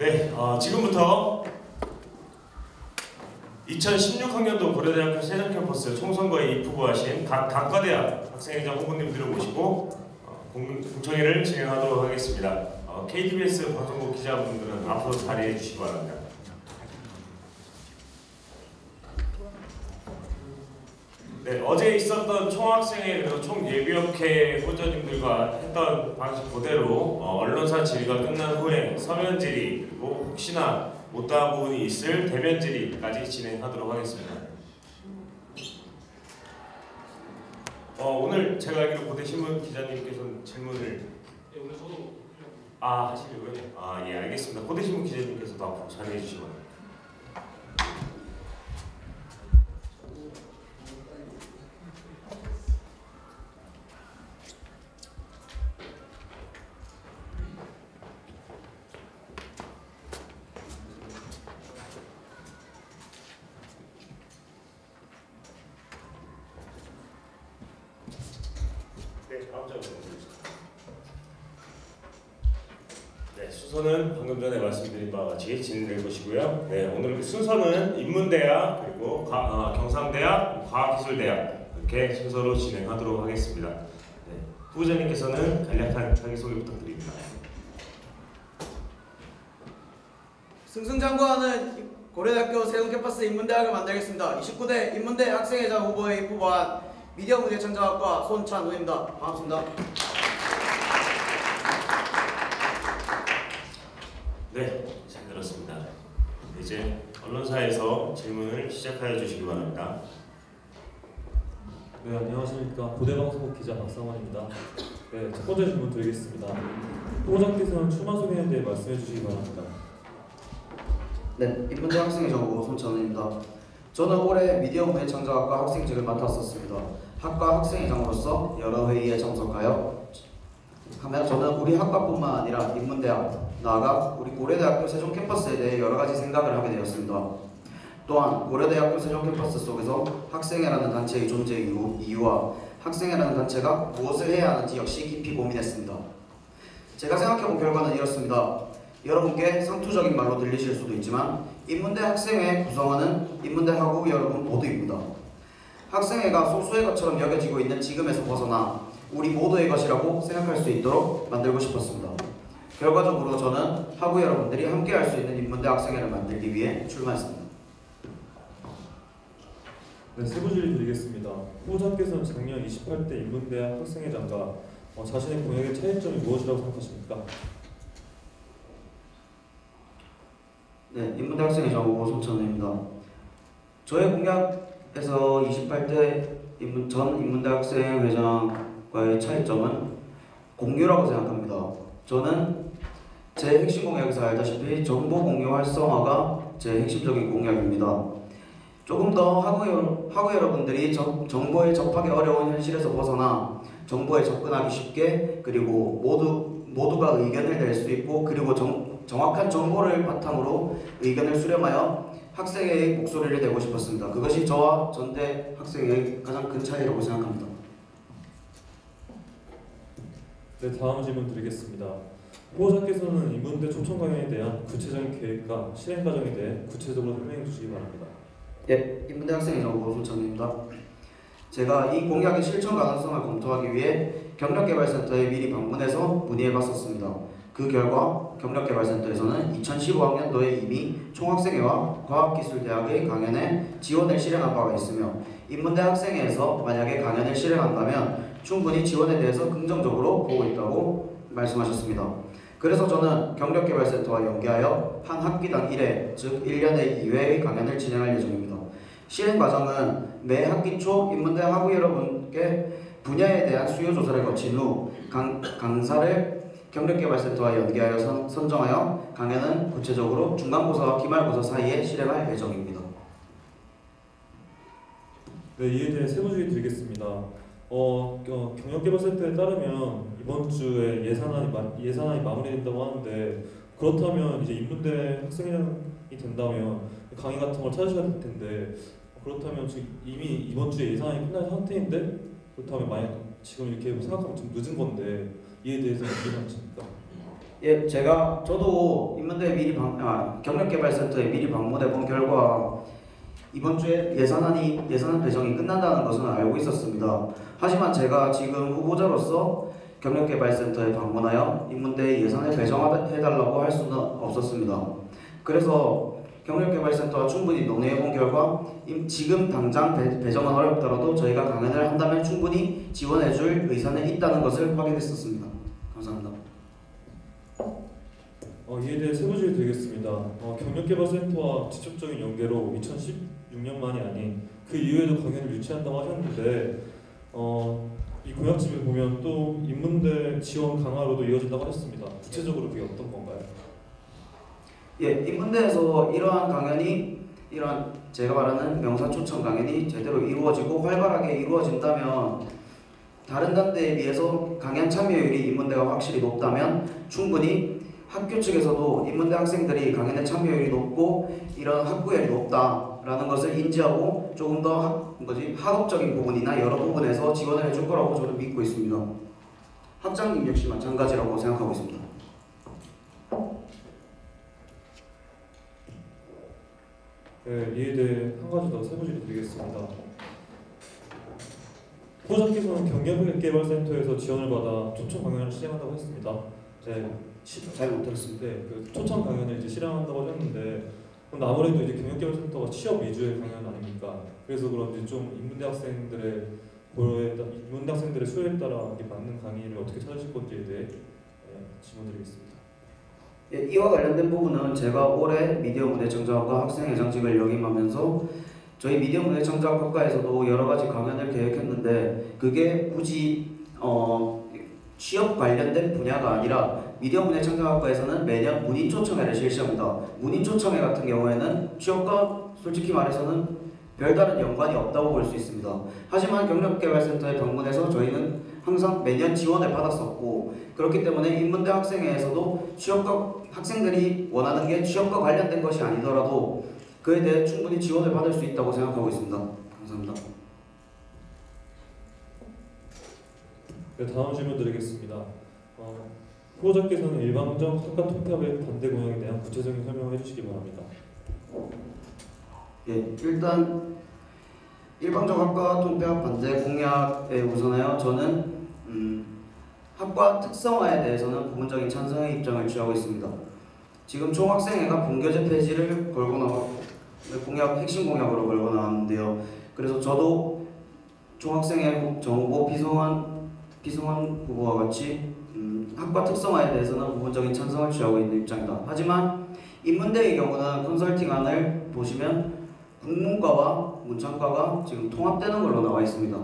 네, 지금부터 2016학년도 고려대학교 세종 캠퍼스 총선거에 입후보하신 각 단과대학 학생회장 후보님들을 모시고 공청회를 진행하도록 하겠습니다. KTBS 방송국 기자분들은 앞으로 자리해 주시기 바랍니다. 네, 어제 있었던 총학생회 그리고 총예비역회 후보자님들과 했던 방식 그대로 언론사 질의가 끝난 후에 서면 질의 그리고 혹시나 못다한 부분이 있을 대면 질의까지 진행하도록 하겠습니다. 오늘 제가 알기로 고대신문 기자님께서는 질문을 오늘 저도 하시려고요? 예, 알겠습니다. 고대신문 기자님께서도 앞으로 자리해 주시기 바랍니다. 네, 순서는 방금 전에 말씀드린 바와 같이 진행될 것이고요. 네, 오늘 순서는 인문대학 그리고 경상대학, 과학기술대학 이렇게 순서로 진행하도록 하겠습니다. 네, 후보자님께서는 간략한 자기소개 부탁드립니다. 승승장구하는 고려대학교 세종 캠퍼스 인문대학을 만들겠습니다. 29대 인문대 학생회장 후보에 입후보한 미디어 문예 창작학과 손찬우입니다. 반갑습니다. 네, 잘 들었습니다. 이제 언론사에서 질문을 시작하여 주시기 바랍니다. 네, 안녕하십니까. 고대방송국 기자 박상원입니다. 네, 첫 번째 질문 드리겠습니다. 후보자께서는 출마 소개에 대해 말씀해 주시기 바랍니다. 네, 인문대 학생회장 후보 손찬우입니다. 저는 올해 미디어 문예 창작학과 학생직을 맡았었습니다. 학과 학생회장으로서 여러 회의에 참석하여 저는 우리 학과뿐만 아니라 인문대학, 나아가 우리 고려대학교 세종 캠퍼스에 대해 여러 가지 생각을 하게 되었습니다. 또한 고려대학교 세종 캠퍼스 속에서 학생회라는 단체의 존재 이유와 학생회라는 단체가 무엇을 해야 하는지 역시 깊이 고민했습니다. 제가 생각해본 결과는 이렇습니다. 여러분께 상투적인 말로 들리실 수도 있지만 인문대 학생회 구성원은 인문대 학우 여러분 모두입니다. 학생회가 소수의 것처럼 여겨지고 있는 지금에서 벗어나 우리 모두의 것이라고 생각할 수 있도록 만들고 싶었습니다. 결과적으로 저는 학우 여러분들이 함께 할 수 있는 인문대 학생회를 만들기 위해 출마했습니다. 네, 세부 질의 드리겠습니다. 후보자께서는 작년 28대 인문대학 학생회장과 자신의 공약의 차이점이 무엇이라고 생각하십니까? 네, 인문대 학생회장 후보 손찬우입니다. 저의 공약에서 28대 전 인문대 학생회장과의 차이점은 공유라고 생각합니다. 저는 제 핵심 공약에서 알다시피 정보 공유 활성화가 제 핵심적인 공약입니다. 조금 더 학우 여러분들이 정보에 접하기 어려운 현실에서 벗어나 정보에 접근하기 쉽게 그리고 모두가 의견을 낼 수 있고 그리고 정확한 정보를 바탕으로 의견을 수렴하여 학생의 목소리를 내고 싶었습니다. 그것이 저와 전대 학생의 가장 큰 차이라고 생각합니다. 네, 다음 질문 드리겠습니다. 후보자께서는 인문대 초청 강연에 대한 구체적인 계획과 실행 과정에 대해 구체적으로 설명해 주시기 바랍니다. 네, 인문대 학생회장 후보 손찬우입니다. 제가 이 공약의 실천 가능성을 검토하기 위해 경력개발센터에 미리 방문해서 문의해봤었습니다. 그 결과 경력개발센터에서는 2015학년도에 이미 총학생회와 과학기술대학의 강연에 지원을 실행한 바가 있으며 인문대 학생회에서 만약에 강연을 실행한다면 충분히 지원에 대해서 긍정적으로 보고 있다고 말씀하셨습니다. 그래서 저는 경력개발센터와 연계하여 한 학기당 1회, 즉 1년에 2회의 강연을 진행할 예정입니다. 실행 과정은 매 학기 초 인문대 학우 여러분께 분야에 대한 수요 조사를 거친 후 강사를 경력개발센터와 연계하여 선정하여 강연은 구체적으로 중간고사와 기말고사 사이에 실행할 예정입니다. 네, 이에 대해 세부 질의 드리겠습니다. 경력개발센터에 따르면 이번 주에 예산안이 마무리된다고 하는데 그렇다면 이제 인문대 학생회장이 된다면 강의 같은 걸 찾으셔야 될 텐데 그렇다면 지금 이미 이번 주에 예산안이 끝난 상태인데 그렇다면 만약 지금 이렇게 생각하면 좀 늦은 건데 이에 대해서 어떻게 생각하십니까? 예, 저도 인문대 경력개발센터에 미리 방문해 본 결과 이번 주에 예산 배정이 끝난다는 것은 알고 있었습니다. 하지만 제가 지금 후보자로서 경력개발센터에 방문하여 인문대 예산을 배정해달라고 할 수는 없었습니다. 그래서 경력개발센터와 충분히 논의해 본 결과 지금 당장 배정은 어렵더라도 저희가 강연을 한다면 충분히 지원해 줄 의사는 있다는 것을 확인했었습니다. 감사합니다. 이에 대해 세부적으로 드리겠습니다. 경력개발센터와 직접적인 연계로 2016년만이 아닌 그 이후에도 강연을 유치한다고 하셨는데 이 공약집을 보면 또 인문대 지원 강화로도 이어진다고 하셨습니다. 구체적으로 그게 어떤 건가요? 예, 인문대에서 이러한 제가 말하는 명사 초청 강연이 제대로 이루어지고 활발하게 이루어진다면 다른 단대에 비해서 강연 참여율이 인문대가 확실히 높다면 충분히 학교 측에서도 인문대 학생들이 강연에 참여율이 높고 이런 학구열이 높다라는 것을 인지하고 조금 더 학업적인 부분이나 여러 부분에서 지원을 해줄 거라고 저는 믿고 있습니다. 학장님 역시 마찬가지라고 생각하고 있습니다. 네, 이에 대해 한 가지 더 세부적으로 드리겠습니다. 후보자께서는 경력개발센터에서 지원을 받아 초청 강연을 실행한다고 했습니다. 네, 잘 못 들었습니다. 네, 그 초청 강연을 이제 실행한다고 하셨는데 아무래도 이제 경력개발센터가 취업 위주의 강연 아닙니까? 그래서 그런지 좀 인문대 학생들의 수요에 따라 이게 맞는 강의를 어떻게 찾으실 건지에 대해 질문드리겠습니다. 예, 이와 관련된 부분은 제가 올해 미디어 문예 창작학과 학생회장직을 역임하면서 저희 미디어 문예 창작학과에서도 여러 가지 강연을 계획했는데 그게 굳이 취업 관련된 분야가 아니라 미디어 문예 창작학과에서는 매년 문인 초청회를 실시합니다. 문인 초청회 같은 경우에는 취업과 솔직히 말해서는 별다른 연관이 없다고 볼 수 있습니다. 하지만 경력개발센터에 방문해서 저희는 항상 매년 지원을 받았었고 그렇기 때문에 인문대 학생회에서도 학생들이 원하는 게 취업과 관련된 것이 아니더라도 그에 대해 충분히 지원을 받을 수 있다고 생각하고 있습니다. 감사합니다. 네, 다음 질문 드리겠습니다. 후보자께서는 일방적 학과 통합의 반대 공약에 대한 구체적인 설명을 해주시기 바랍니다. 예, 일단 일방적 학과 통합 반대 공약에 우선하여 저는 학과 특성화에 대해서는 부분적인 찬성의 입장을 취하고 있습니다. 지금 총학생회가 본교재 폐지를 핵심 공약으로 걸고 나왔는데요. 그래서 저도 총학생회 정후보 비승환 후보와 같이 학과 특성화에 대해서는 부분적인 찬성을 취하고 있는 입장이다. 하지만 인문대의 경우는 컨설팅안을 보시면 국문과와 문창과가 지금 통합되는 걸로 나와 있습니다.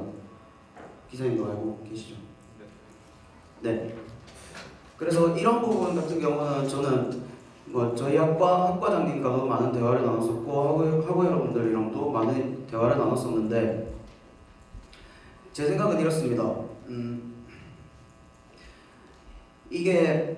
기사님도 알고 계시죠? 네. 그래서 이런 부분 같은 경우는 저는 저희 학과장님과도 많은 대화를 나눴었고 학우 여러분들이랑도 많은 대화를 나눴었는데 제 생각은 이렇습니다. 이게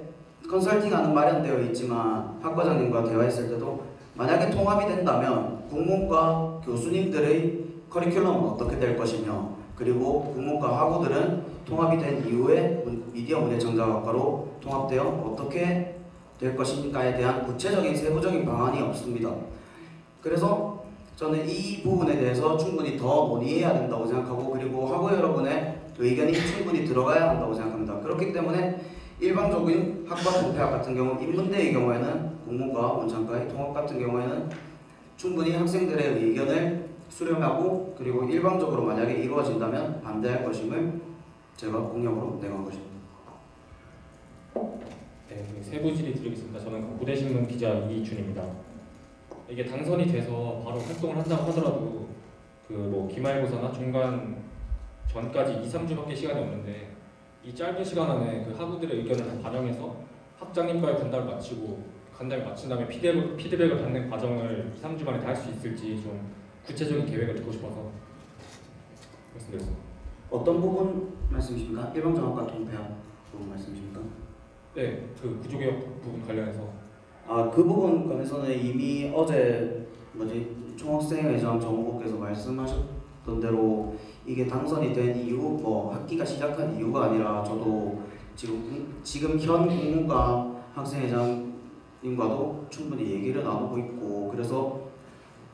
컨설팅하는 마련되어 있지만 학과장님과 대화했을 때도 만약에 통합이 된다면 국문과 교수님들의 커리큘럼은 어떻게 될 것이며 그리고 국문과 학우들은 통합이 된 이후에 미디어 문예 창작학과로 통합되어 어떻게 될 것인가에 대한 구체적인 세부적인 방안이 없습니다. 그래서 저는 이 부분에 대해서 충분히 더 논의해야 된다고 생각하고 그리고 학우 여러분의 의견이 충분히 들어가야 한다고 생각합니다. 그렇기 때문에 일방적인 학과 통폐합 같은 경우 인문대의 경우에는 국문과 문창과의 통합 같은 경우에는 충분히 학생들의 의견을 수렴하고 그리고 일방적으로 만약에 이루어진다면 반대할 것임을 제가 공약으로 내건 것입니다. 네, 세부 질의 드리겠습니다. 저는 고대신문 기자 이준입니다. 이게 당선이 돼서 바로 활동을 한다고 하더라도 기말고사나 중간 전까지 2-3주밖에 시간이 없는데 이 짧은 시간 안에 그 학우들의 의견을 다 반영해서 학장님과의 간담을 마친 다음에 피드백을 받는 과정을 2-3주 만에 다 할 수 있을지 좀 구체적인 계획을 듣고 싶어서 말씀드렸습니다. 어떤 부분 말씀이십니까? 일방적 학과 통폐합 부분 말씀이십니까? 네, 그 구조개혁 부분 관련해서 그 부분 관해서는 이미 어제 총학생회장 정후보께서 말씀하셨던 대로 이게 당선이 된 이후 학기가 시작한 이유가 아니라 저도 지금 현 국문과 학생회장님과도 충분히 얘기를 나누고 있고, 그래서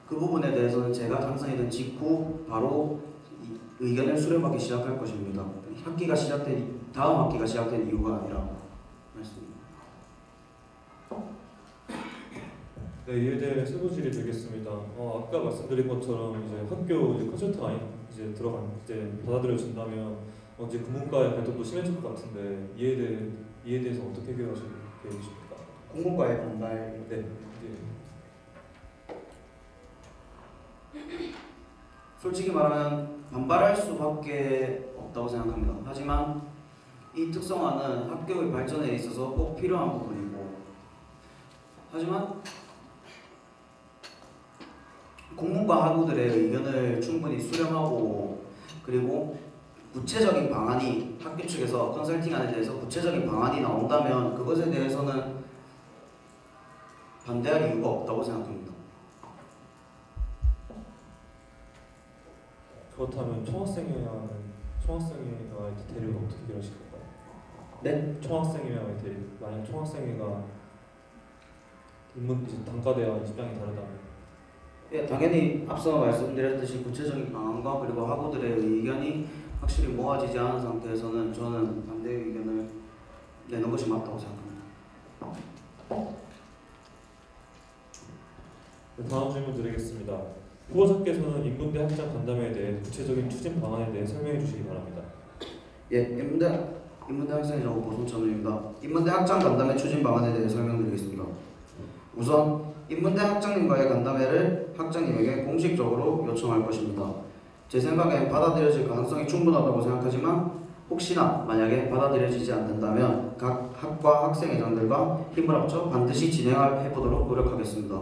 그 부분에 대해서는 제가 당선이 된 직후 바로 의견을 수렴하기 시작할 것입니다. 다음 학기가 시작된 이유가 아니라 말씀입니다. 네, 이에 대해 세부 질의드리겠습니다. 아까 말씀드린 것처럼 이제 학교 이제 컨설트 이제 받아들여진다면 이제 국문과의 발전도 심해질 것 같은데 이에 대해서 어떻게 해결하실 계획이십니까? 공문과의 반발. 네. 솔직히 말하면 반발할 수밖에 없다고 생각합니다. 하지만 이 특성화는 학교의 발전에 있어서 꼭 필요한 부분이고, 하지만 공문과 학우들의 의견을 충분히 수렴하고, 그리고 구체적인 방안이 학교 측에서 컨설팅안에 대해서 구체적인 방안이 나온다면 그것에 대해서는 반대할 이유가 없다고 생각합니다. 그렇다면 총학생회와의 대립은 어떻게 해결하실 건가요? 네? 총학생회와의 대립, 만약 총학생회가 이제 단과대와 입장이 다르다면 예, 당연히 앞서 말씀드렸듯이 구체적인 방안과 그리고 학우들의 의견이 확실히 모아지지 않은 상태에서는 저는 반대의 의견을 내는 것이 맞다고 생각합니다. 네, 다음 질문 드리겠습니다. 후보자께서는 인문대 학장 간담회에 대해 구체적인 추진 방안에 대해 설명해 주시기 바랍니다. 예, 인문대 학생회장 보송천우입니다. 인문대 학장 간담회 추진 방안에 대해 설명드리겠습니다. 우선 인문대 학장님과의 간담회를 학장님에게 공식적으로 요청할 것입니다. 제 생각엔 받아들여질 가능성이 충분하다고 생각하지만 혹시나 만약에 받아들여지지 않는다면 각 학과 학생회장들과 힘을 합쳐 반드시 진행해보도록 노력하겠습니다.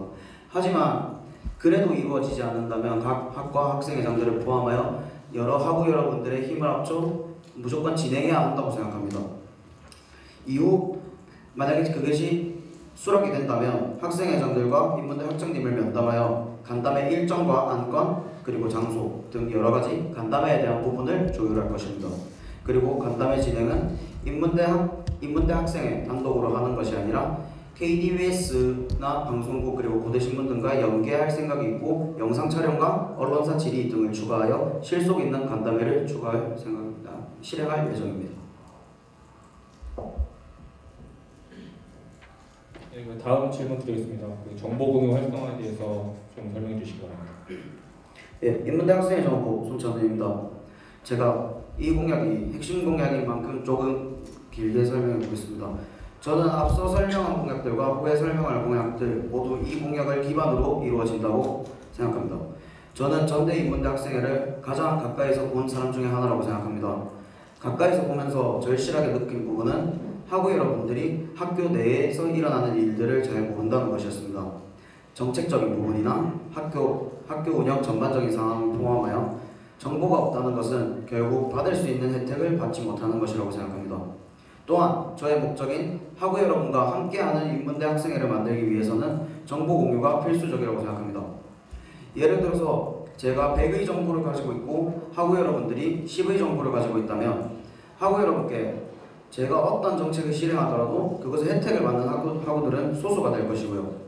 하지만 그래도 이루어지지 않는다면 각 학과 학생회장들을 포함하여 여러 학우 여러분들의 힘을 합쳐 무조건 진행해야 한다고 생각합니다. 이후 만약에 그것이 수락이 된다면 학생회장들과 인문대 학장님을 면담하여 간담회 일정과 안건 그리고 장소 등 여러가지 간담회에 대한 부분을 조율할 것입니다. 그리고 간담회 진행은 인문대 학생회 단독으로 하는 것이 아니라 KDBS나 방송국 그리고 고대신문 등과 연계할 생각이 있고 영상 촬영과 언론사 질의 등을 추가하여 실속 있는 간담회를 실행할 예정입니다. 네, 다음 질문 드리겠습니다. 정보공유 활성화에 대해서 좀 설명해 주시기 바랍니다. 예, 인문대 학생회 정보 손찬우입니다. 제가 이 공약이 핵심 공약인 만큼 조금 길게 설명해 보겠습니다. 저는 앞서 설명한 공약들과 후에 설명할 공약들 모두 이 공약을 기반으로 이루어진다고 생각합니다. 저는 전대 인문대 학생회를 가장 가까이서 본 사람 중에 하나라고 생각합니다. 가까이서 보면서 절실하게 느낀 부분은 학우 여러분들이 학교 내에서 일어나는 일들을 잘 모른다는 것이었습니다. 정책적인 부분이나 학교 운영 전반적인 상황을 포함하여 정보가 없다는 것은 결국 받을 수 있는 혜택을 받지 못하는 것이라고 생각합니다. 또한 저의 목적인 학우 여러분과 함께하는 인문대 학생회를 만들기 위해서는 정보 공유가 필수적이라고 생각합니다. 예를 들어서 제가 100의 정보를 가지고 있고 학우 여러분들이 10의 정보를 가지고 있다면 학우 여러분께 제가 어떤 정책을 실행하더라도 그것의 혜택을 받는 학우들은 소수가 될 것이고요.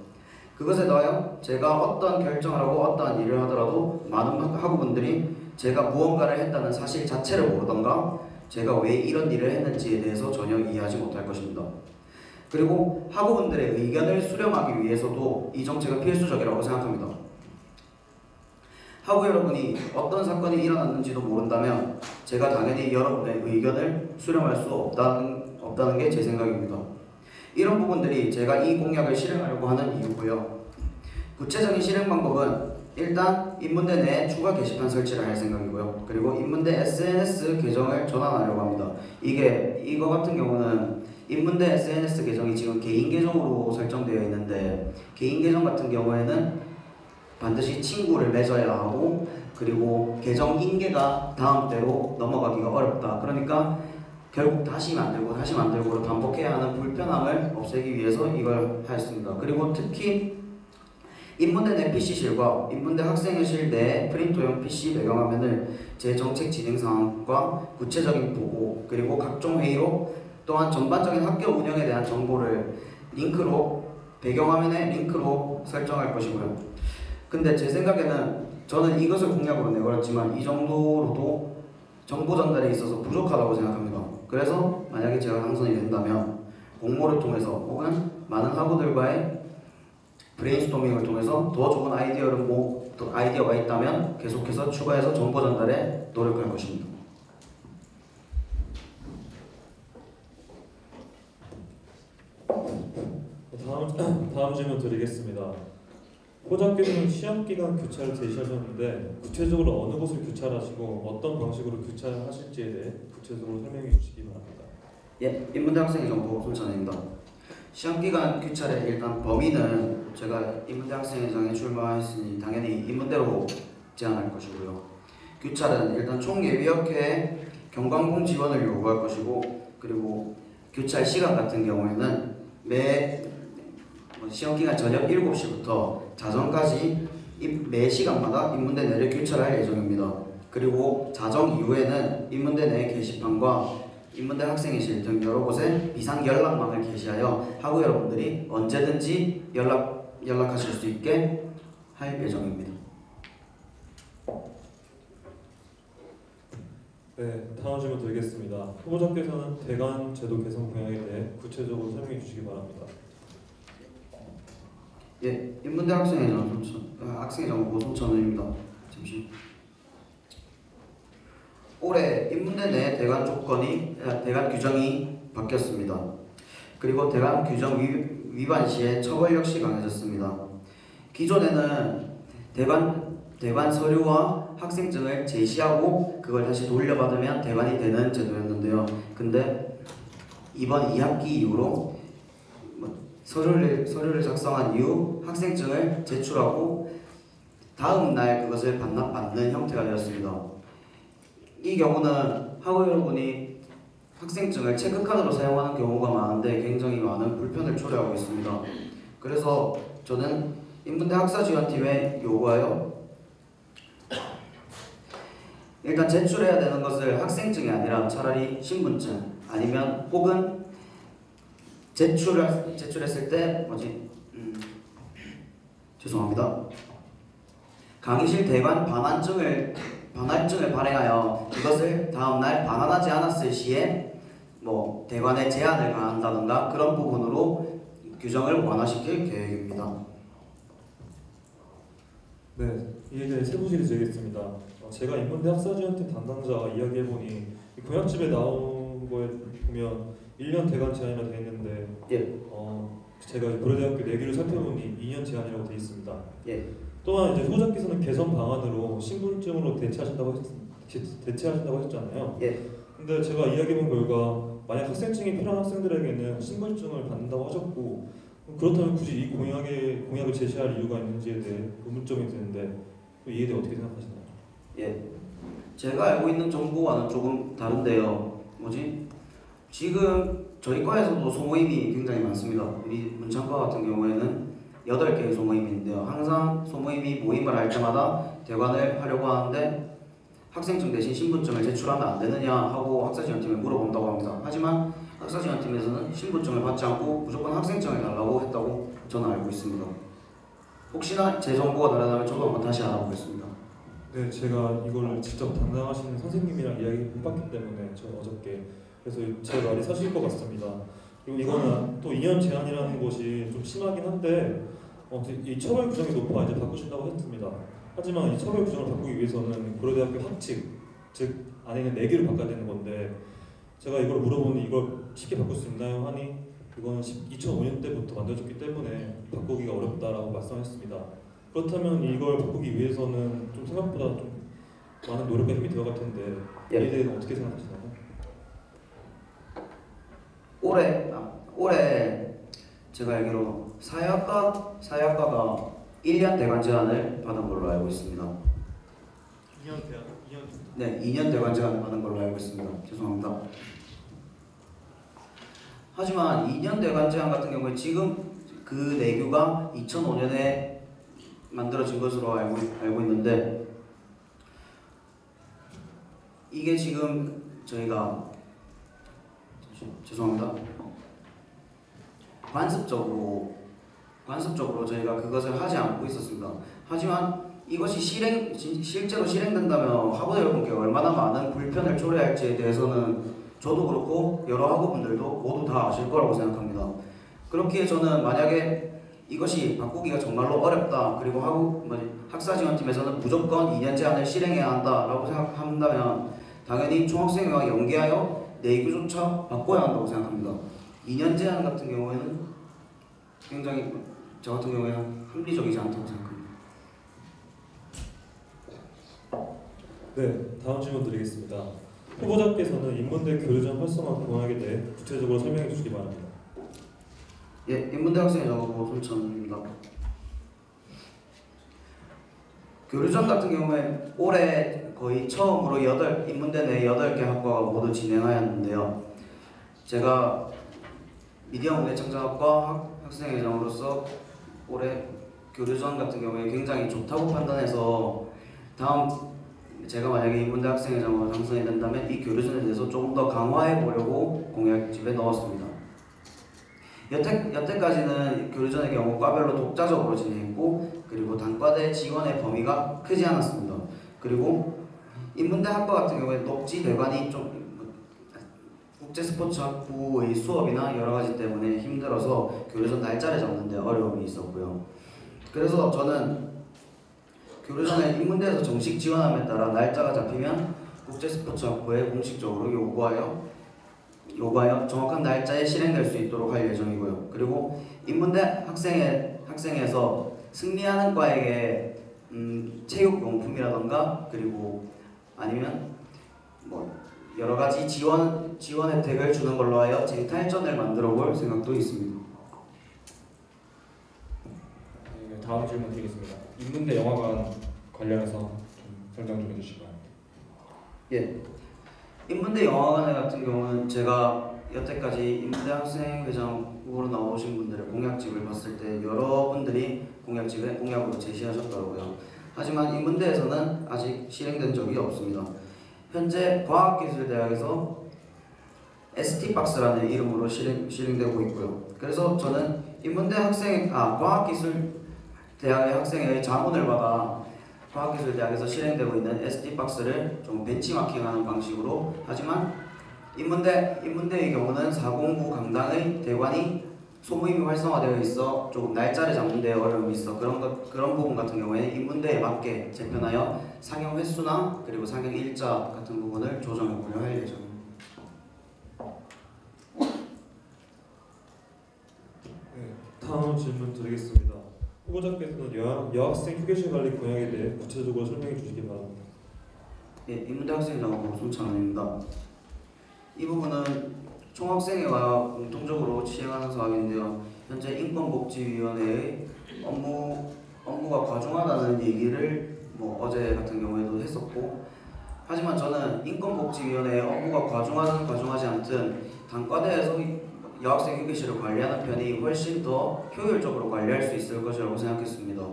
그것에 더하여 제가 어떤 결정을 하고 어떠한 일을 하더라도 많은 학우분들이 제가 무언가를 했다는 사실 자체를 모르던가 제가 왜 이런 일을 했는지에 대해서 전혀 이해하지 못할 것입니다. 그리고 학우분들의 의견을 수렴하기 위해서도 이 정책은 필수적이라고 생각합니다. 학우 여러분이 어떤 사건이 일어났는지도 모른다면 제가 당연히 여러분의 의견을 수렴할 수 없다는 게 제 생각입니다. 이런 부분들이 제가 이 공약을 실행하려고 하는 이유고요. 구체적인 실행 방법은 일단 인문대 내에 추가 게시판 설치를 할 생각이고요. 그리고 인문대 SNS 계정을 전환하려고 합니다. 이거 같은 경우는 인문대 SNS 계정이 지금 개인 계정으로 설정되어 있는데 개인 계정 같은 경우에는 반드시 친구를 맺어야 하고 그리고 계정 인계가 다음 때로 넘어가기가 어렵다. 그러니까 결국 다시 만들고를 반복해야 하는 불편함을 없애기 위해서 이걸 했습니다. 그리고 특히 인문대 내 PC실과 인문대 학생회실 내 프린터용 PC 배경화면을 제 정책 진행 상황과 구체적인 보고 그리고 각종 회의로 또한 전반적인 학교 운영에 대한 정보를 링크로 배경화면에 링크로 설정할 것이고요. 근데 제 생각에는 저는 이것을 공약으로 내걸었지만 이 정도로도 정보 전달에 있어서 부족하다고 생각합니다. 그래서 만약에 제가 당선이 된다면 공모를 통해서 혹은 많은 학우들과의 브레인스토밍을 통해서 더 좋은 아이디어가 있다면 계속해서 추가해서 정보 전달에 노력할 것입니다. 다음 질문 드리겠습니다. 호작께서는 시험기간 교차를 제시하셨는데 구체적으로 어느 곳을 교차하시고 어떤 방식으로 교차하실지에 대해 구체적으로 설명해 주시기 바랍니다. 예, 인문대 학생의 정보 손찬입니다. 시험기간 교차의 일단 범위는 제가 인문대 학생회장에 출마했으니 당연히 인문대로 제안할 것이고요. 교차는 일단 총예비역회에 경광공 지원을 요구할 것이고, 그리고 교찰 시간 같은 경우에는 시험기간 저녁 7시부터 자정까지 매 시간마다 인문대 내를 교차할 예정입니다. 그리고 자정 이후에는 인문대 내 게시판과 인문대 학생회실 등 여러 곳에 비상 연락망을 게시하여 학우 여러분들이 언제든지 연락하실 수 있게 할 예정입니다. 네, 다음 질문 드리겠습니다. 후보자께서는 대관 제도 개선 공약에 대해 구체적으로 설명해 주시기 바랍니다. 예, 인문대 학생회장 정보 손찬우입니다. 잠시. 올해 인문대 내 대관 규정이 바뀌었습니다. 그리고 대관 규정 위반 시에 처벌 역시 강해졌습니다. 기존에는 대관 서류와 학생증을 제시하고 그걸 다시 돌려받으면 대관이 되는 제도였는데요. 근데 이번 2학기 이후로 서류를 작성한 이후 학생증을 제출하고 다음 날 그것을 반납받는 형태가 되었습니다. 이 경우는 학우 여러분이 학생증을 체크카드로 사용하는 경우가 많은데 굉장히 많은 불편을 초래하고 있습니다. 그래서 저는 인문대 학사지원팀에 요구하여 일단 제출해야 되는 것을 학생증이 아니라 차라리 신분증 아니면 혹은 제출했을 때 죄송합니다. 강의실 대관 반환증을 발행하여 그것을 다음날 반환하지 않았을 시에 대관에 제한을 가한다든가 그런 부분으로 규정을 완화시킬 계획입니다. 네, 이에 대해 세부실을 드리겠습니다. 제가 인문대 학사지원팀 담당자와 이야기해보니 공약집에 나온 거에 보면 1년 대관 제한이라 되어 있는데 제가 고려대학교 내규를 살펴보니 2년 제한이라고 되어 있습니다. 예. 또한 이제 후보자께서는 개선 방안으로 신분증으로 대체하신다고 하셨잖아요. 예. 근데 제가 이야기해본 결과 만약 학생증이 필요한 학생들에게는 신분증을 받는다고 하셨고 그렇다면 굳이 이 공약을 제시할 이유가 있는지에 대해 의문점이 드는데 이에 대해 어떻게 생각하시나요? 예. 제가 알고 있는 정보와는 조금 다른데요. 지금 저희 과에서도 소모임이 굉장히 많습니다. 우리 문창과 같은 경우에는 8개의 소모임인데요. 항상 소모임이 모임을 할 때마다 대관을 하려고 하는데 학생증 대신 신분증을 제출하면 안 되느냐 하고 학사지원팀에 물어본다고 합니다. 하지만 학사지원팀에서는 신분증을 받지 않고 무조건 학생증을 달라고 했다고 저는 알고 있습니다. 혹시나 제 정보가 다르다면 저도 한번 다시 알아보겠습니다. 네, 제가 이거를 직접 담당하시는 선생님이랑 이야기를 해봤기 때문에 저 어저께 그래서 제 말이 사실일 것 같습니다. 그리고 이거는 또 2년 제한이라는 것이 좀 심하긴 한데 이 처벌 규정이 높아 이제 바꾸신다고 했습니다. 하지만 이 처벌 규정을 바꾸기 위해서는 고려대학교 학칙, 즉 안에 있는 내규를 바꿔야 되는 건데 제가 이걸 물어보니 이걸 쉽게 바꿀 수 있나요? 하니 이거는 2005년 때부터 만들어졌기 때문에 바꾸기가 어렵다라고 말씀하셨습니다. 그렇다면 이걸 바꾸기 위해서는 좀 생각보다 좀 많은 노력과 힘이 들어갈 텐데 이에 대해서 어떻게 생각하시나요? 올해 제가 알기로 사회학과가 1년 대관 제한을 받은 걸로 알고 있습니다. 2년? 네, 2년 대관 제한을 받은 걸로 알고 있습니다. 죄송합니다. 하지만 2년 대관 제한 같은 경우에 지금 그 내규가 2005년에 만들어진 것으로 알고 있는데 이게 지금 저희가 죄송합니다. 관습적으로 저희가 그것을 하지 않고 있었습니다. 하지만 이것이 실제로 실행된다면 학원 여러분께 얼마나 많은 불편을 초래할지에 대해서는 저도 그렇고 여러 학우분들도 모두 다 아실 거라고 생각합니다. 그렇기에 저는 만약에 이것이 바꾸기가 정말로 어렵다, 그리고 학사지원팀에서는 무조건 2년제 안을 실행해야 한다라고 생각한다면 당연히 총학생회와 연계하여 내규조차 바꿔야 한다고 생각합니다. 2년 제한 같은 경우에는 굉장히 저 같은 경우에는 합리적이지 않다고 생각합니다. 네, 다음 질문 드리겠습니다. 후보자께서는 인문대 교류전 활성화 공약에 대해 구체적으로 설명해 주시기 바랍니다. 예, 인문대 학생의 정보 손천입니다. 교류전 같은 경우에 올해 거의 처음으로 인문대 내 8개 학과가 모두 진행하였는데요. 제가 미디어 문예 창작학과 학생회장으로서 올해 교류전 같은 경우에 굉장히 좋다고 판단해서 제가 만약에 인문대 학생회장으로 당선이 된다면 이 교류전에 대해서 조금 더 강화해 보려고 공약집에 넣었습니다. 여태까지는 교류전의 경우 과별로 독자적으로 진행했고, 그리고 단과대 지원의 범위가 크지 않았습니다. 그리고 인문대 학과 같은 경우에 녹지 대관이 좀 국제스포츠학부의 수업이나 여러가지 때문에 힘들어서 교류전 날짜를 잡는 데 어려움이 있었고요. 그래서 저는 교류전을 인문대에서 정식 지원함에 따라 날짜가 잡히면 국제스포츠학부에 공식적으로 요구하여 정확한 날짜에 실행될 수 있도록 할 예정이고요. 그리고 인문대 학생에서 승리하는 과에게 체육용품이라던가 그리고 아니면 여러 가지 지원 혜택을 주는 걸로 하여 쟁탈전을 만들어 볼 생각도 있습니다. 네, 다음 질문 드리겠습니다. 인문대 영화관 관련해서 좀 설명 좀 해주시기 바랍니다. 예, 인문대 영화관 같은 경우는 제가 여태까지 인문대 학생회장 후보로 나오신 분들의 공약집을 봤을 때 여러분들이 공약집에 공약으로 제시하셨더라고요. 하지만 인문대에서는 아직 실행된 적이 없습니다. 현재 과학기술대학에서 ST박스라는 이름으로 실행되고 있고요. 그래서 저는 인문대 과학기술대학의 학생회의 자문을 받아 과학기술대학에서 실행되고 있는 ST박스를 좀 벤치마킹하는 방식으로, 하지만 인문대의 경우는 409 강당의 대관이 소모임이 활성화되어 있어 조금 날짜를 잡는 데 어려움이 있어 그런 부분 같은 경우에는 인문대에 맞게 재편하여 상영 횟수나 그리고 상영 일자 같은 부분을 조정해 보려 할 예정입니다. 네, 다음 질문 드리겠습니다. 후보자께서는 여학생 휴게실 관리 공약에 대해 구체적으로 설명해 주시기 바랍니다. 예, 인문대 학생회장 손찬원입니다. 이 부분은 총학생회가 공통적으로 시행하는 사업인데요. 현재 인권복지위원회의 업무가 과중하다는 얘기를 어제 같은 경우에도 했었고, 하지만 저는 인권복지위원회의 업무가 과중하든 과중하지 않든 단과대에서 여학생 휴게실을 관리하는 편이 훨씬 더 효율적으로 관리할 수 있을 것이라고 생각했습니다.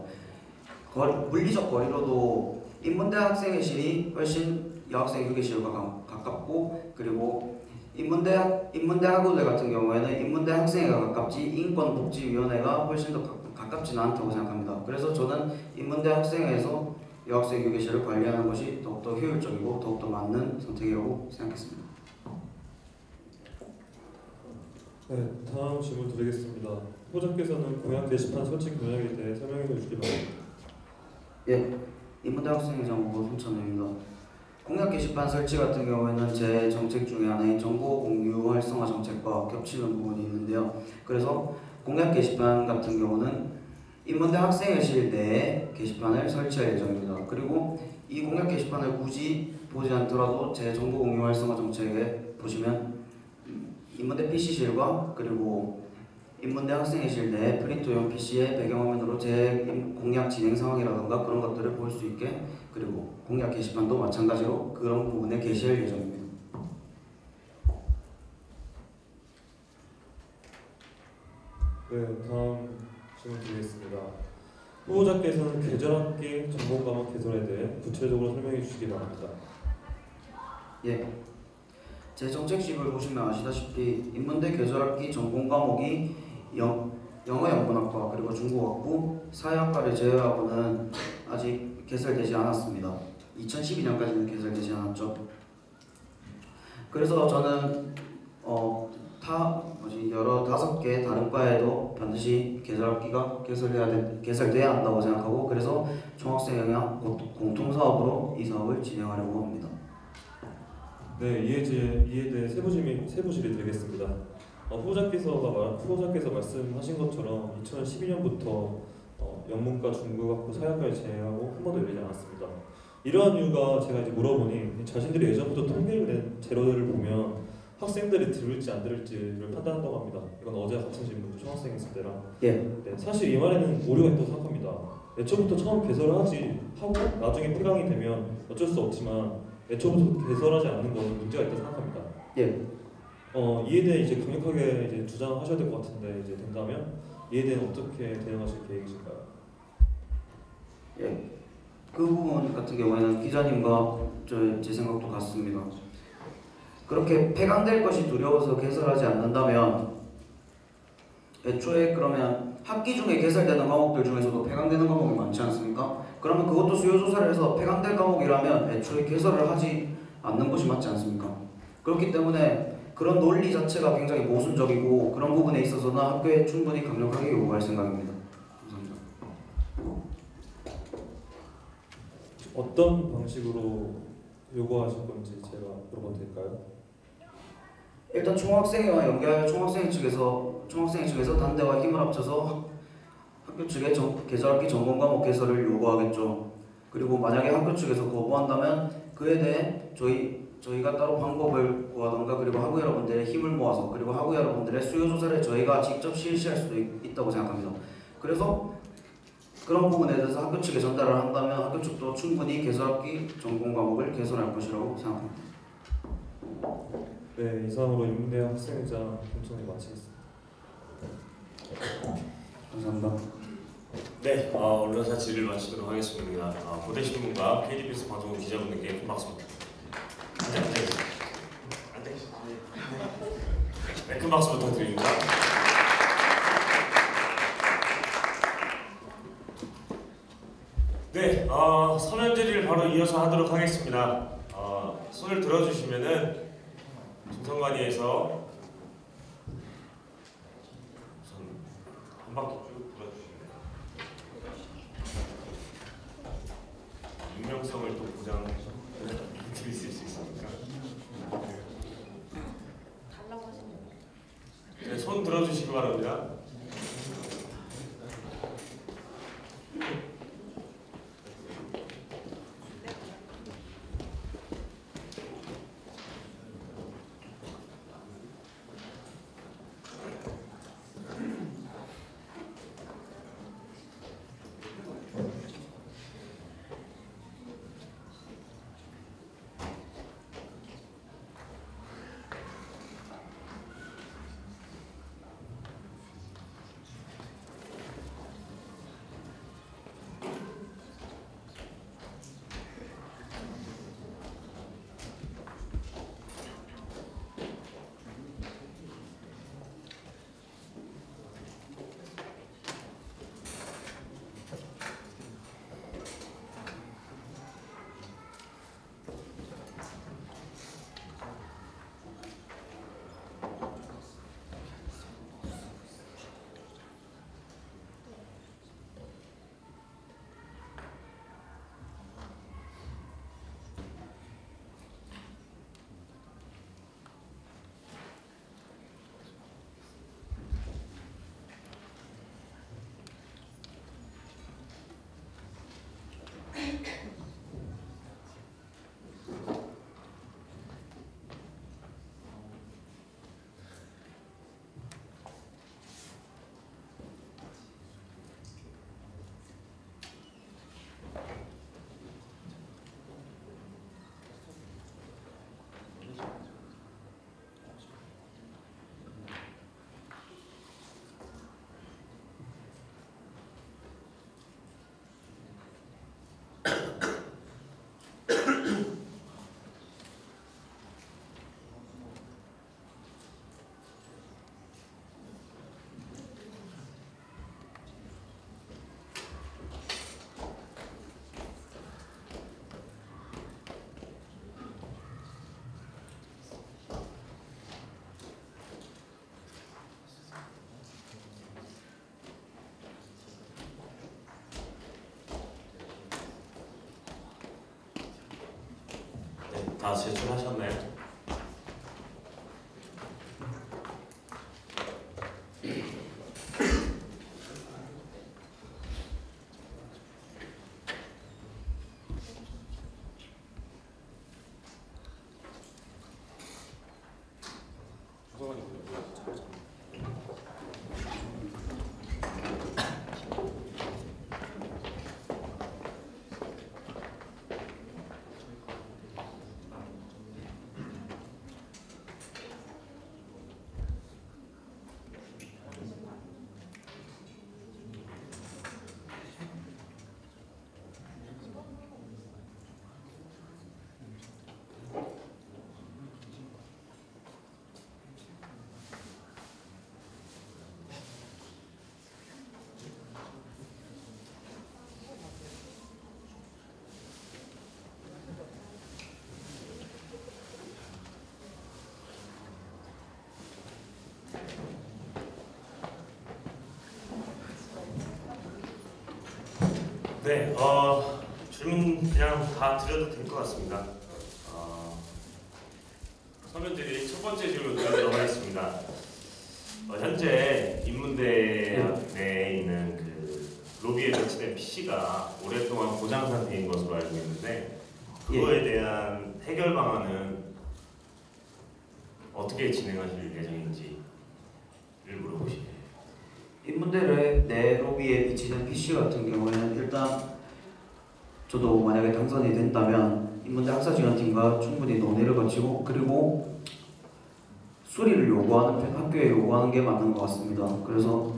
물리적 거리로도 인문대 학생회실이 훨씬 여학생 휴게실과 가깝고, 그리고 인문대 학우들 같은 경우에는 인문대 학생회가 가깝지 인권복지위원회가 훨씬 더 가깝지는 않다고 생각합니다. 그래서 저는 인문대 학생회에서 여학생 휴게실을 관리하는 것이 더욱더 효율적이고 더욱더 맞는 선택이라고 생각했습니다. 네, 다음 질문 드리겠습니다. 후보자께서는 공약 게시판 설치 공약에 대해 설명해 주시기 바랍니다. 예, 인문대 학생회장 후보 손찬호입니다. 공약 게시판 설치 같은 경우에는 제 정책 중에 하나인 정보 공유 활성화 정책과 겹치는 부분이 있는데요. 그래서 공약 게시판 같은 경우는 인문대 학생회실 내에 게시판을 설치할 예정입니다. 그리고 이 공약 게시판을 굳이 보지 않더라도 제 정보 공유 활성화 정책에 보시면 인문대 PC실과 그리고 인문대 학생회실 내 프린터용 PC의 배경화면으로 제 공약 진행 상황이라던가 그런 것들을 볼 수 있게, 그리고 공약 게시판도 마찬가지로 그런 부분에 게시할 예정입니다. 네, 다음 질문 드리겠습니다. 후보자께서는 계절학기 전공 과목 개설에 대해 구체적으로 설명해 주시기 바랍니다. 예, 제 정책집을 보시면 아시다시피 인문대 계절학기 전공 과목이 영어 영문학과 그리고 중국어학부, 사회학과를 제외하고는 아직 개설되지 않았습니다. 2012년까지는 개설되지 않았죠. 그래서 저는 여러 5개 다른 과에도 반드시 개설학기가 개설돼야 한다고 생각하고, 그래서 총학생 영향 공통사업으로 이 사업을 진행하려고 합니다. 네, 이에 대해 세부질의 드리겠습니다. 후보자께서 말씀하신 것처럼 2012년부터 영문과 중국학부 사회학과를 제외하고 한 번도 열리지 않았습니다. 이러한 이유가 제가 이제 물어보니 자신들이 예전부터 통계를 낸 자료들을 보면 학생들이 들을지 안 들을지를 판단한다고 합니다. 이건 어제 같은 질문도 총학생 했을 때랑. 예. 네, 사실 이 말에는 오류가 있다고 생각합니다. 애초부터 처음 개설을 하고 나중에 폐강이 되면 어쩔 수 없지만 애초부터 개설하지 않는 것은 문제가 있다고 생각합니다. 예. 이에 대해 이제 강력하게 이제 주장하셔야 될 것 같은데 이제 된다면 이에 대해 어떻게 대응하실 계획이실까요? 예. 그 부분 같은 경우에는 기자님과 제 생각도 같습니다. 그렇게 폐강될 것이 두려워서 개설하지 않는다면 애초에 그러면 학기 중에 개설되는 과목들 중에서도 폐강되는 과목이 많지 않습니까? 그러면 그것도 수요조사를 해서 폐강될 과목이라면 애초에 개설을 하지 않는 것이 맞지 않습니까? 그렇기 때문에 그런 논리 자체가 굉장히 모순적이고, 그런 부분에 있어서는 학교에 충분히 강력하게 요구할 생각입니다. 감사합니다. 어떤 방식으로 요구하실 건지 제가 물어봐도 될까요? 일단 총학생회와 연계하여 총학생회 측에서 단대와 힘을 합쳐서 학교 측에 개설학기 전공 과목 개설을 요구하겠죠. 그리고 만약에 학교 측에서 거부한다면 그에 대해 저희가 따로 방법을 구하던가, 그리고 학우 여러분들의 힘을 모아서, 그리고 학우 여러분들의 수요 조사를 저희가 직접 실시할 수도 있다고 생각합니다. 그래서 그런 부분에 대해서 학교 측에 전달을 한다면 학교 측도 충분히 개설학기 전공 과목을 개설할 것이라고 생각합니다. 네, 이상으로 인문대학 학생회장 공청회 마치겠습니다. 감사합니다. 네, 언론사 질의를 마치도록 하겠습니다. 고대신문과 KBS 방송국 기자분들께 큰 박수. 앉아. 네, 큰 박수 부탁드립니다. 네, 서면 질의를 바로 이어서 하도록 하겠습니다. 손을 들어주시면은 중성관위에서 우선 한 바퀴 쭉 돌아주시면 익명성을 또 보장드릴 수 있으니까. 네, 손 들어주시기 바랍니다. 다 제출하셨나요? 네, 질문 그냥 다 드려도 될 것 같습니다. 서면들이 첫 번째 질문 드리도록 하겠습니다. 현재 인문대 내에 있는 그 로비에 배치된 PC가 오랫동안 고장 상태인 것으로 알고 있는데 그거에 대한 해결 방안은 어떻게 진행하실 예정인지를 물어보시네요. 인문대 내 로비에 비치는 PC 같은 경우에는 일단 저도 만약에 당선이 된다면 인문대 학사지원팀과 충분히 논의를 거치고 그리고 수리를 요구하는 학교에 요구하는 게 맞는 것 같습니다. 그래서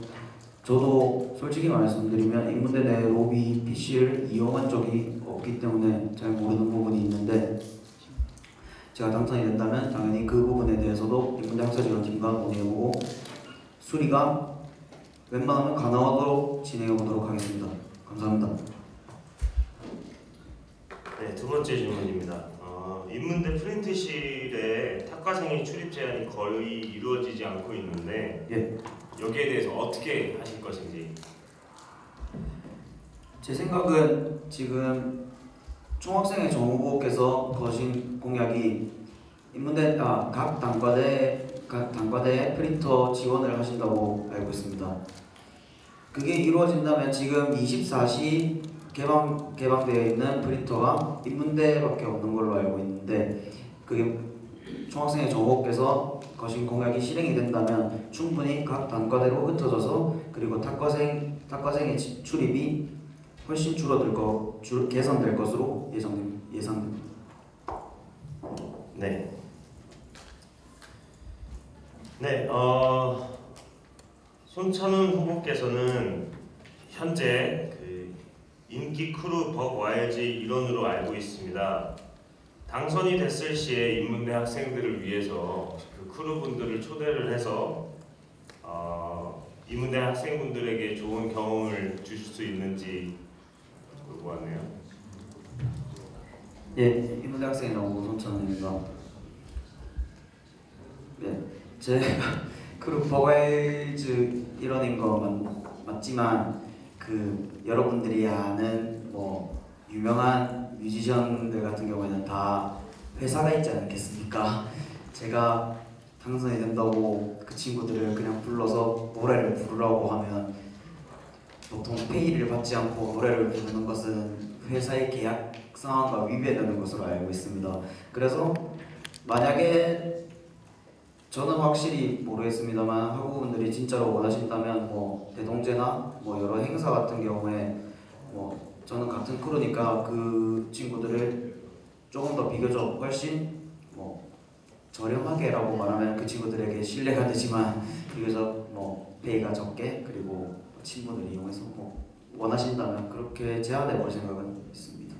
저도 솔직히 말씀드리면 인문대 내 로비 PC를 이용한 적이 없기 때문에 잘 모르는 부분이 있는데 제가 당선이 된다면 당연히 그 부분에 대해서도 인문대 학사지원팀과 논의해보고 수리가 웬만하면 가능하도록 진행해보도록 하겠습니다. 감사합니다. 네, 두 번째 질문입니다. 인문대 프린트실에 탁과생의 출입 제한이 거의 이루어지지 않고 있는데 여기에 대해서 어떻게 하실 것인지. 제 생각은 지금 총학생회 정후보께서 거신 공약이 인문대 각 단과대에 프린터 지원을 하신다고 알고 있습니다. 그게 이루어진다면 지금 24시 개방되어 있는 프린터가 인문대밖에 없는 걸로 알고 있는데 그게 총학생회 정후보께서 거신 공약이 실행이 된다면 충분히 각 단과대로 흩어져서 그리고 탁과생의 출입이 훨씬 개선될 것으로 예상됩니다. 네. 손찬훈 후보께서는 현재 그 인기 크루 벅 YG 일원으로 알고 있습니다. 당선이 됐을 시에 인문대 학생들을 위해서 그 크루분들을 초대를 해서 인문대 학생분들에게 좋은 경험을 주실 수 있는지 궁금하네요. 인문대 학생회 정후보 손찬훈입니다. 제가 크루 버가이즈 일원인 거 맞지만 그 여러분들이 아는 뭐 유명한 뮤지션들 같은 경우에는 다 회사가 있지 않겠습니까? 제가 당선이 된다고 그 친구들을 그냥 불러서 노래를 부르라고 하면 보통 페이를 받지 않고 노래를 부르는 것은 회사의 계약 상황과 위배되는 것으로 알고 있습니다. 그래서 만약에 저는 확실히 모르겠습니다만 학우분들이 진짜로 원하신다면 뭐 대동제나 뭐 여러 행사 같은 경우에 뭐 저는 같은 크루니까 그 친구들을 조금 더 비교적 훨씬 뭐 저렴하게라고 말하면 그 친구들에게 신뢰가 되지만 비교적 뭐 페이가 적게 그리고 친구들 이용해서 뭐 원하신다면 그렇게 제안해 볼 생각은 있습니다.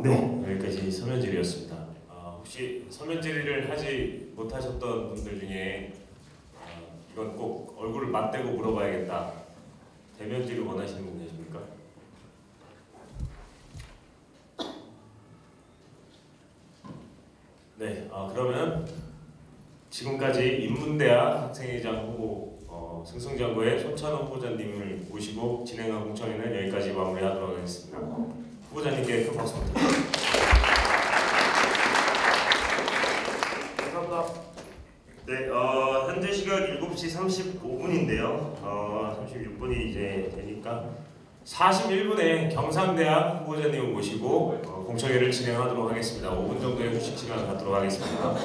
네, 여기까지 서면 질의였습니다. 혹시 서면 질의를 하지 못하셨던 분들 중에 이건 꼭 얼굴을 맞대고 물어봐야겠다, 대면 질의 원하시는 분 계십니까? 네, 그러면 지금까지 인문대학 학생회장 후보 승승장구의 손찬훈 후보자님을 모시고 진행한 공청회는 여기까지 마무리하도록 하겠습니다. 후보자님께 큰 박수 부탁드립니다. 네, 현재 시각 7시 35분인데요. 36분이 이제 되니까 41분에 경상대학 후보자님을 모시고 공청회를 진행하도록 하겠습니다. 5분 정도의 휴식 시간 갖도록 하겠습니다.